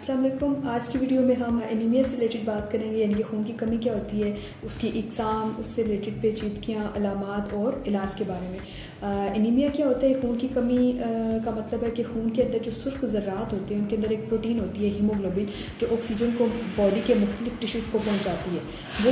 अस्सलाम वालेकुम। आज की वीडियो में हम एनीमिया से रिलेटेड बात करेंगे, यानी कि खून की कमी क्या होती है, उसकी इकसाम, उससे रिलेटेड पेचीदगियाँ, अलामात और इलाज के बारे में। एनीमिया क्या होता है? खून की कमी का मतलब है कि खून के अंदर जो सुर्ख ज़र्रात होते हैं उनके अंदर एक प्रोटीन होती है हीमोग्लोबिन, जो ऑक्सीजन को बॉडी के मुख्तलिफ टिश्यूज़ को पहुँचाती है। वो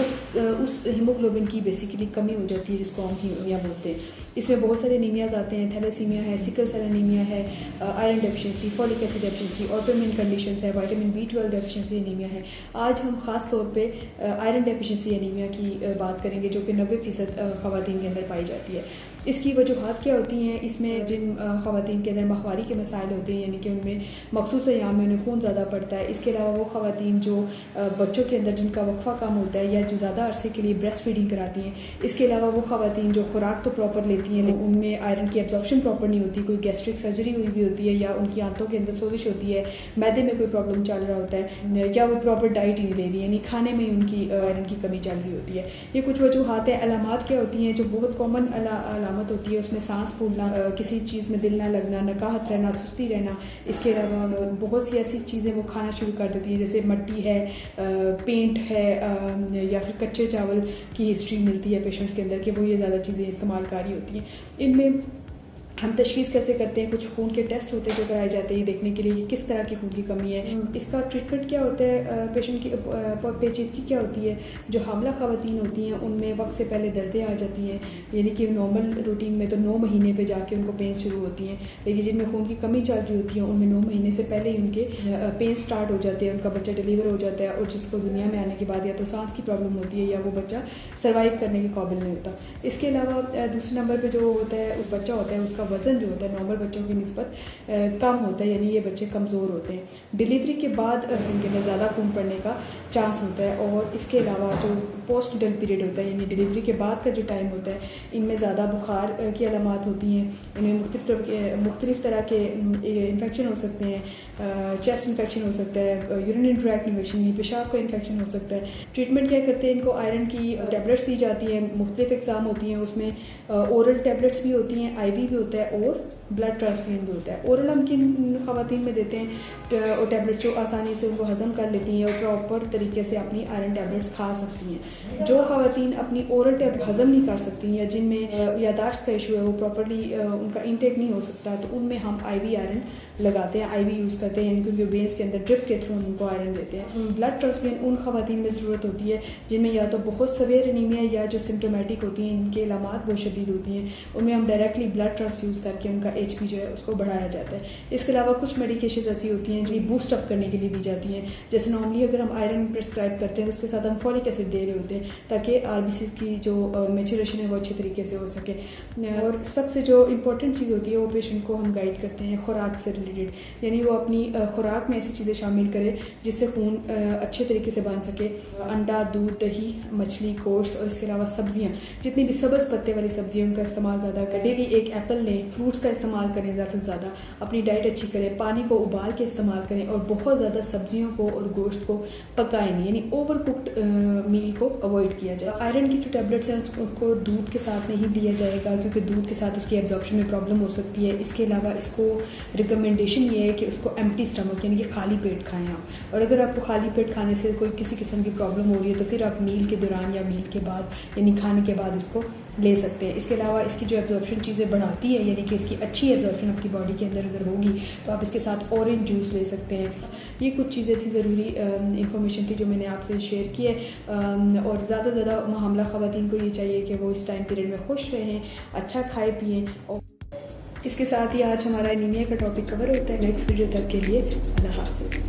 उस हीमोग्लोबिन की बेसिकली कमी हो जाती है, जिसको हम हीमोग्लोबिन बोलते हैं। इसमें बहुत सारे एनीमियाज आते हैं। थैलेसीमिया है, सिकल सेल एनीमिया है, iron deficiency, folic acid deficiency, autoimmune conditions है, विटामिन B12 डेफिशिएंसी एनीमिया है। आज हम खास तौर पे आयरन डेफिशिएंसी एनीमिया की बात करेंगे, जो कि 90% ख़वातीन के अंदर पाई जाती है। इसकी वजूहात क्या होती हैं? इसमें जिन ख़वातीन के अंदर माहवारी के मसाइल होते हैं, यानी कि उनमें मखसूस अय्याम में उन्हें खून ज़्यादा पड़ता है। इसके अलावा वो ख़वातीन जो बच्चों के अंदर जिनका वक्फा कम होता है या जो ज़्यादा अरसे के लिए ब्रेस्ट फीडिंग कराती हैं। इसके अलावा वो ख़वातीन जो खुराक तो प्रॉपर लेती हैं, लेकिन उनमें आयरन की एब्जॉर्प्शन प्रॉपर नहीं होती, कोई गैस्ट्रिक सर्जरी हुई भी होती है, या उनकी आंतों के अंदर सोजिश होती है, मैदे में कोई प्रॉब्लम चल रहा होता है, या वो प्रॉपर डाइट ही नहीं ले रही, यानी खाने में उनकी आयरन की कमी चल रही होती है। ये कुछ वजूहात हैं। अलामात क्या होती हैं? जो बहुत कॉमन अलामत होती है, उसमें सांस फूलना, किसी चीज़ में दिल ना लगना, नकाहत रहना, सुस्ती रहना। इसके अलावा बहुत सी ऐसी चीज़ें वो खाना शुरू कर देती हैं, जैसे मट्टी है, पेंट है, या फिर कच्चे चावल की हिस्ट्री मिलती है पेशेंट्स के अंदर कि वो ये ज़्यादा चीज़ें इस्तेमालकारी होती हैं। इनमें हम तशखीस कैसे करते हैं? कुछ खून के टेस्ट होते हैं जो कराए जाते हैं देखने के लिए कि किस तरह की खून की कमी है। इसका ट्रीटमेंट क्या होता है? पेशेंट की पेचीदगी क्या होती है? जो हामला ख़वातीन होती हैं उनमें वक्त से पहले दर्दें आ जाती हैं, यानी कि नॉर्मल रूटीन में तो 9 महीने पे जाके उनको पेन शुरू होती हैं, लेकिन जिनमें खून की कमी चल रही होती है उनमें 9 महीने से पहले ही उनके पेन स्टार्ट हो जाते हैं, उनका बच्चा डिलीवर हो जाता है, और जिसको दुनिया में आने के बाद या तो सांस की प्रॉब्लम होती है या वो बच्चा सर्वाइव करने के काबिल नहीं होता। इसके अलावा दूसरे नंबर पर जो होता है, उस बच्चा होता है, उसका वज़न जो होता है नॉर्मल बच्चों की निस्बत कम होता है, यानी ये बच्चे कमज़ोर होते हैं। डिलीवरी के बाद इनके में ज़्यादा खून पड़ने का चांस होता है, और इसके अलावा जो पोस्ट डल पीरियड होता है, यानी डिलीवरी के बाद का जो टाइम होता है, इनमें ज़्यादा बुखार की अलामात होती हैं। इनमें मुख्तलिफ तरह के इन्फेक्शन हो सकते हैं, चेस्ट इन्फेक्शन हो सकता है, यूरिनरी ट्रैक्ट इन्फेक्शन, पेशाब का इन्फेक्शन हो सकता है। ट्रीटमेंट क्या करते हैं? इनको आयरन की टैबलेट्स दी जाती हैं, मुख्तलिफ एग्ज़ाम होती हैं, उसमें ओरल टैबलेट्स भी होती हैं, IV भी होता है, और ब्लड ट्रांसफ्यूजन भी होता है। ओरल हम किन ख़वातीन में देते हैं और टैबलेट जो आसानी से उनको हज़म कर लेती हैं और प्रॉपर तरीके से अपनी आयरन टैबलेट्स खा सकती हैं। जो ख़वातीन अपनी ओरल टैबलेट हज़म नहीं कर सकती या जिनमें यादाश्त का इशू है, वो प्रॉपरली उनका इंटेक नहीं हो सकता, तो उनमें हम IV आयरन लगाते हैं, IV यूज़ करते हैं, यानी कि वेन्स के अंदर ड्रिप के थ्रू उनको आयरन देते हैं। ब्लड ट्रांसफ्यूजन उन ख़वातीन में ज़रूरत होती है जिनमें या तो बहुत सवेयर एनीमिया या जो सिम्टोमेटिक होती हैं, इनके अलामात बहुत शदीद होती हैं, उनमें हम डायरेक्टली ब्लड ट्रांसफ्यूज़ करके उनका HP जो है उसको बढ़ाया जाता है। इसके अलावा कुछ मेडिकेशन ऐसी होती हैं जो बूस्ट अप करने के लिए दी जाती हैं, जैसे नॉर्मली अगर हम आयरन प्रिस्क्राइब करते हैं तो उसके साथ हम फॉलिक एसिड दे रहे होते हैं, ताकि RBC की जो मैच्योरेशन है वो अच्छे तरीके से हो सके। और सबसे जो इंपॉर्टेंट चीज़ होती है, वो पेशेंट को हम गाइड करते हैं खुराक से रिलेटेड, यानी वो अपनी खुराक में ऐसी चीज़ें शामिल करे जिससे खून अच्छे तरीके से बन सके। अंडा, दूध, दही, मछली, गोश्त, और इसके अलावा सब्जियाँ, जितनी भी सब्ज़ पत्ते वाली सब्जियाँ, उनका इस्तेमाल ज़्यादा करें। डेली एक एप्पल लें, फ्रूट्स का इस्तेमाल करें ज़्यादा से ज़्यादा, अपनी डाइट अच्छी करें, पानी को उबाल के इस्तेमाल करें, और बहुत ज़्यादा सब्जियों को और गोश्त को पकाएं नहीं, यानी ओवर कुक्ड मील को अवॉइड किया जाए। आयरन की जो टैबलेट्स हैं उनको दूध के साथ नहीं दिया जाएगा, क्योंकि दूध के साथ उसकी एब्जॉर्प्शन में प्रॉब्लम हो सकती है। इसके अलावा इसको रिकमेंडेशन ये है कि उसको एम्प्टी स्टमक, यानी कि खाली पेट खाएं आप, और अगर आपको खाली पेट खाने से कोई किसी किस्म की प्रॉब्लम हो रही है तो फिर आप मील के दौरान या मील के बाद, यानी खाने के बाद इसको ले सकते हैं। इसके अलावा इसकी जो एब्जॉर्प्शन चीज़ें बढ़ाती है, यानी कि इसकी अच्छी एब्जॉर्प्शन आपकी बॉडी के अंदर अगर होगी तो आप इसके साथ ऑरेंज जूस ले सकते हैं। ये कुछ चीज़ें थी, ज़रूरी इंफॉर्मेशन थी जो मैंने आपसे शेयर की है। और ज़्यादा से ज़्यादा हामला ख़वातीन को ये चाहिए कि वो इस टाइम पीरियड में खुश रहें, अच्छा खाए पिएँ। और इसके साथ ही आज हमारा एनीमिया का टॉपिक कवर होता है। नेक्स्ट वीडियो तक के लिए अल्लाह हाफ़िज़।